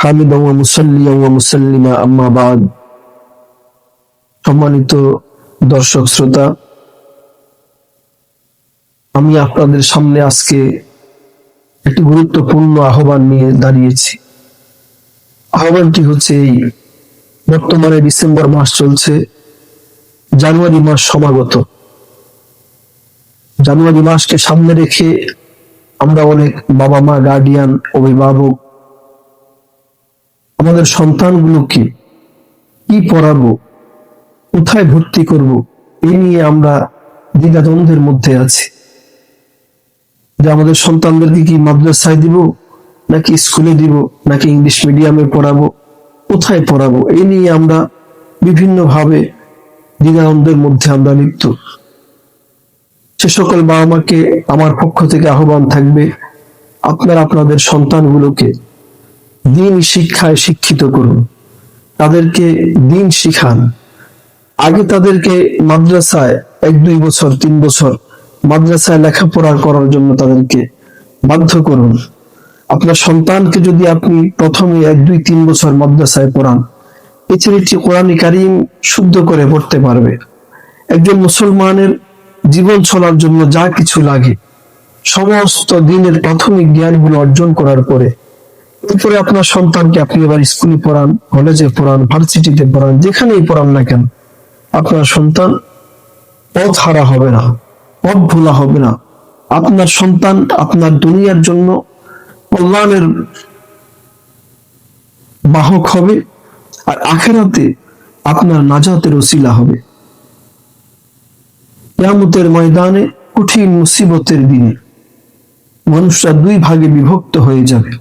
হামিদা ওয়া মুসাল্লিয়া ওয়া মুসাল্লিমা আম্মা বাদ। সম্মানিত দর্শক শ্রোতা, আমি আপনাদের সামনে আজকে একটি গুরুত্বপূর্ণ আহ্বান নিয়ে দাঁড়িয়েছি। আহ্বানটি হচ্ছে এই, বর্তমানে ডিসেম্বর মাস চলছে, জানুয়ারি মাস সমাগত। জানুয়ারি মাসকে সামনে রেখে আমরা অনেক বাবা মা, গার্ডিয়ান, অভিভাবক আমাদের সন্তানগুলোকে কি পড়াবো, কোথায় ভর্তি করব, এই নিয়ে আমরা দ্বিধাদ্বন্দ্বের মধ্যে আছি। যে আমাদের সন্তানদেরকে কি মাদ্রাসায় দিব, নাকি স্কুলে দিব, নাকি ইংলিশ মিডিয়ামে পড়াবো, কোথায় পড়াবো, এই নিয়ে আমরা বিভিন্ন ভাবে দ্বিধাদ্বন্দ্বের মধ্যে আমরা লিপ্ত। সে সকল বাবা মাকে আমার পক্ষ থেকে আহ্বান থাকবে, আপনারা আপনাদের সন্তানগুলোকে দিন শিক্ষায় শিক্ষিত করুন, তাদেরকে দিন শিখান। আগে তাদেরকে মাদ্রাসায় 1-2 বছর 3 বছর মাদ্রাসায় লেখাপড়া করার জন্য তাদেরকে বাধ্য করুন। আপনার সন্তানকে যদি আপনি প্রথমে 1-2-3 বছর মাদ্রাসায় পড়ান, এই ছেলেটি কোরআন কারীম শুদ্ধ করে পড়তে পারবে। একজন মুসলমানের জীবন চলার জন্য যা কিছু লাগে সমস্ত দিনের প্রাথমিক জ্ঞানগুলো অর্জন করার পরে এরপরে আপনার সন্তানকে আপনি এবার স্কুলে পড়ান, কলেজে পড়ান, ভার্সিটিতে পড়ান, যেখানেই পড়ান না কেন, আপনার সন্তান পথ হারা হবে না, পথ ভোলা হবে না। আপনার সন্তান আপনার দুনিয়ার জন্য কল্যাণের বাহক হবে, আর আখিরাতে আপনার নাজাতের ওসিলা হবে। কিয়ামতের ময়দানে কঠিন মুসিবতের দিনে মানুষরা 2 ভাগে বিভক্ত হয়ে যাবে।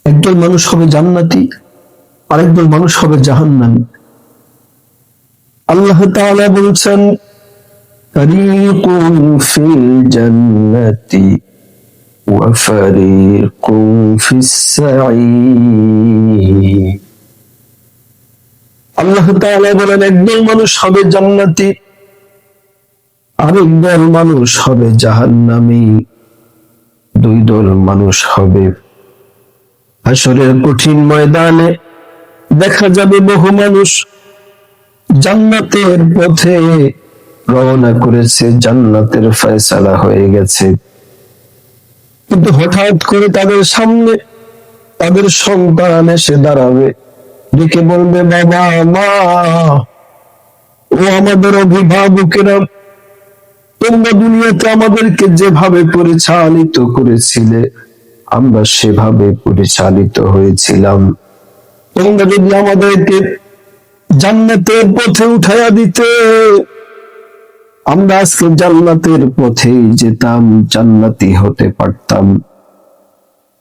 একদল মানুষ হবে জান্নাতি, আরেকদল মানুষ হবে জাহান্নামী। আল্লাহ তাআলা বলছেন, ফারীকুন ফিল জান্নাতি ওয়া ফারীকুন ফিস সাঈর। আল্লাহ তাআলা বলেন, একদল মানুষ হবে জান্নাতি, আরেকদল মানুষ হবে জাহান্নামী। 2 দল মানুষ হবে। হাসরের কঠিন ময়দানে দেখা যাবে বহু মানুষ জান্নাতের পথে রওনা করেছে, জান্নাতের ফয়সালা হয়ে গেছে, কিন্তু হঠাৎ করে তাদের সামনে তাদের সন্তান এসে দাঁড়াবে, ডেকে বলবে, বাবা, মা, ও আমাদের অভিভাবকেরা, তোমরা দুনিয়াতে আমাদেরকে যেভাবে পরিচালিত করেছিলে আমরা সেভাবে পরিচালিত হয়েছিলাম। তোমরা যদি আমাদেরকে জান্নাতের পথে উঠাইয়া দিতে, আমরা আজকে জান্নাতের পথেই যেতাম, জান্নাতি হতে পারতাম।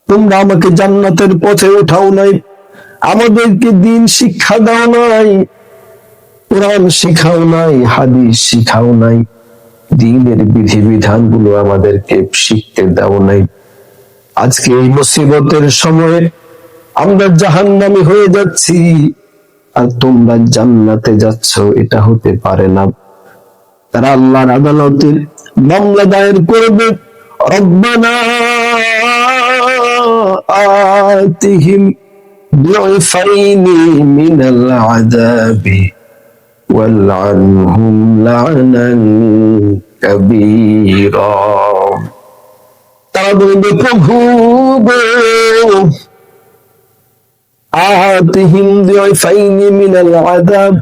তোমরা আমাকে জান্নাতের পথে উঠাও নাই, আমাদেরকে দিন শিক্ষা দাও নাই, কোরআন শিখাও নাই, হাদিস শিখাও নাই, দ্বীনের বিধিবিধান গুলো আমাদেরকে শিখতে দাও নাই। আজকে এই মুসিবতের সময়ে আমরা জাহান্নামী হয়ে যাচ্ছি, আর তোমরা জান্নাতে যাচ্ছ, এটা হতে পারে না। তারা আল্লাহর আদালতে মামলা দায়ের করবে, রব্বানা আতিহিম দুইফাইনি মিনাল আযাবি ওয়ালআনহুম লা'নান কাবীরা। তারা বলবে, প্রভু গো, আতিহিম দুইফাইনি মিনাল আযাব,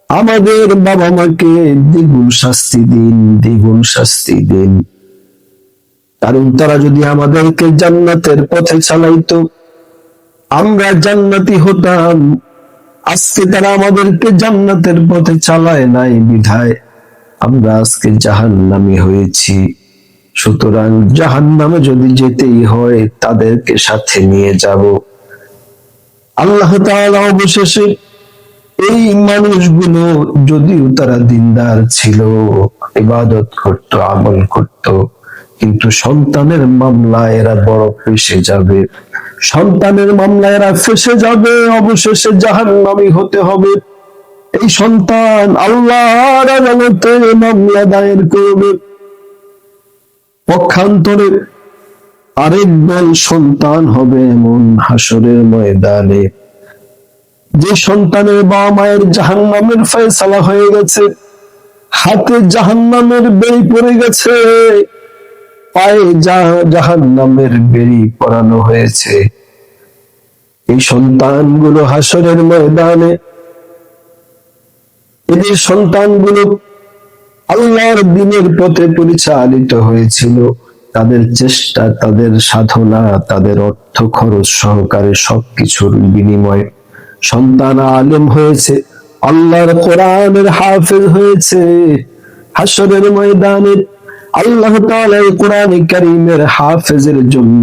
আমাদের বাবা মাকে দ্বিগুণ শাস্তি দিন, দ্বিগুণ শাস্তি দিন। কারণ তারা যদি আমাদেরকে জান্নাতের পথে চালাইতো, আমরা জান্নাতি হতাম। আজকে তারা আমাদেরকে জান্নাতের পথে চালায় নাই বিধায় আমরা আজকে জাহান্নামী হয়েছি। সুতরাং জাহান্নামে যদি যেতেই হয় তাদেরকে সাথে নিয়ে যাব। আল্লাহ তাআলা অবশেষে এই মানুষগুলো, যদিও তারা দিনদার ছিল, ইবাদত করত, আমল করত, কিন্তু সন্তানের মামলায় এরা বড় ফেঁসে যাবে, সন্তানের মামলায় এরা ফেঁসে যাবে, অবশেষে জাহান্নামী হতে হবে। এই সন্তান আল্লাহর আদালতে মামলা দায়ের করবে, পক্ষান্তরে আরেক দল সন্তান হবে এমন হাসরের ময়দানে, যে সন্তানের বাবা মায়ের জাহান্নামের ফয়সালা হয়ে গেছে, হাতে জাহান্নামের বেড়ি পড়ে গেছে, পায়ে জাহান্নামের বেড়ি পরানো হয়েছে। এই সন্তানগুলো হাসরের ময়দানে, এদের সন্তানগুলো আল্লাহর দ্বীনের পথে পরিচালিত হয়েছিল। তাদের চেষ্টা, তাদের সাধনা, তাদের অর্থ খরচ সহকারে সবকিছুর বিনিময়ে সন্তান আলেম হয়েছে, আল্লাহর কোরআনের হাফেজ হয়েছে। হাসরের ময়দানে আল্লাহ তাআলা কোরআনে কারীমের হাফেজের জন্য,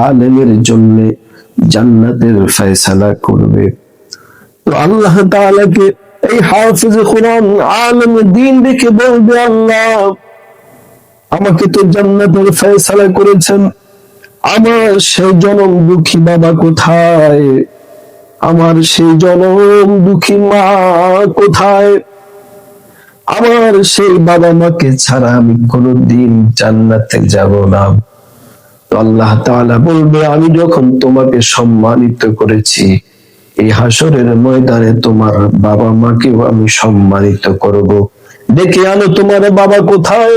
আলেমের জন্য জান্নাতের ফয়সালা করবে। তো আল্লাহ তাআলাকে এই হাফেজ কোরআন আলেম দ্বীন দেখে বলবে, আল্লাহ আমাকে তো জান্নাতের ফয়সালা করেছেন, আমার সেই জনম দুঃখী বাবা কোথায়, আমার সেই জনম দুঃখী মা কোথায়, আমার সেই বাবা মাকে ছাড়া আমি কোনোদিন জান্নাতে যাব না। তো আল্লাহ তাআলা বলবে, আমি যখন তোমাকে সম্মানিত করেছি, এই হাসরের ময়দানে তোমার বাবা মাকেও আমি সম্মানিত করব। ডেকে আনো তোমার বাবা কোথায়,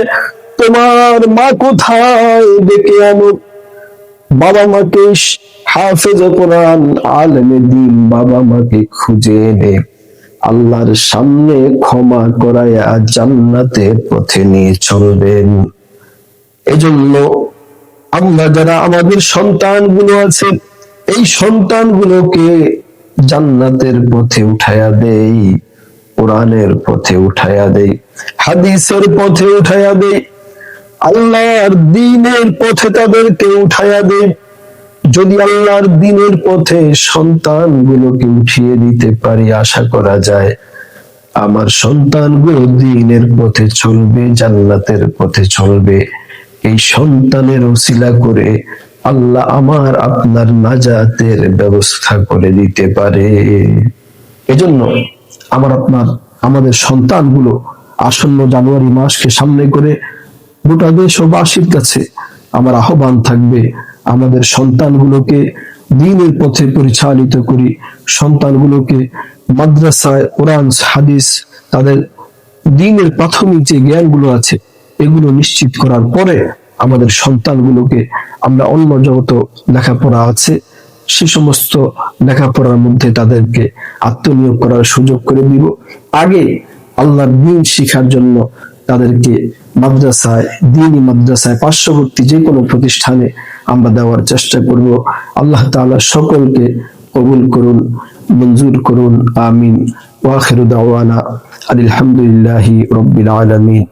তোমার মা কোথায়, ডেকে আনো। বাবা মাকে হাফেজ কোরআন আলেমে দ্বীন বাবা মাকে খুঁজে এনে আল্লাহর সামনে ক্ষমা করায়া জান্নাতের পথে নিয়ে চলবেন। এজন্য আমরা যারা আমাদের সন্তানগুলো আছে, এই সন্তানগুলোকে জান্নাতের পথে উঠায়া দেই, কোরআনের পথে উঠায়া দেই, হাদিসের পথে উঠায়া দেই, আল্লাহর দ্বীনের পথে তাদেরকে উঠায়া দেই। যদি আল্লাহর দ্বীনের পথে সন্তানগুলোকে উঠিয়ে দিতে পারি, আশা করা যায় আমার সন্তানগুলো দ্বীনের পথে চলবে, জান্নাতের পথে চলবে। এই সন্তানের ওসিলা করে আল্লাহ আমার আপনার নাজাতের ব্যবস্থা করে দিতে পারে। এজন্য আমাদের সন্তানগুলো আসন্ন জানুয়ারি মাসকে সামনে করে গোটা দেশবাসীর কাছে আমার আহ্বান থাকবে, আমাদের সন্তানগুলোকে দ্বীনের পথে পরিচালিত করি, সন্তানগুলোকে মাদ্রাসায় কোরআন হাদিস, তাদের দ্বীনের প্রাথমিক যে জ্ঞানগুলো আছে এগুলো নিশ্চিত করার পরে আমাদের সন্তানগুলোকে আমরা অন্য যত লেখাপড়া আছে সে সমস্ত লেখাপড়ার মধ্যে তাদেরকে আত্মনিয়োগ করার সুযোগ করে দিব। আগে আল্লাহর দ্বীন শিখার জন্য তাদেরকে মাদ্রাসায়, দ্বীনি মাদ্রাসায়, পার্শ্ববর্তী যে কোনো প্রতিষ্ঠানে আমরা দেওয়ার চেষ্টা করব। আল্লাহ তাআলা সকলকে কবুল করুন, মঞ্জুর করুন, আমিন। ওয়া আখিরু দাওয়ানা আলহামদুলিল্লাহি রাব্বিল আলামিন।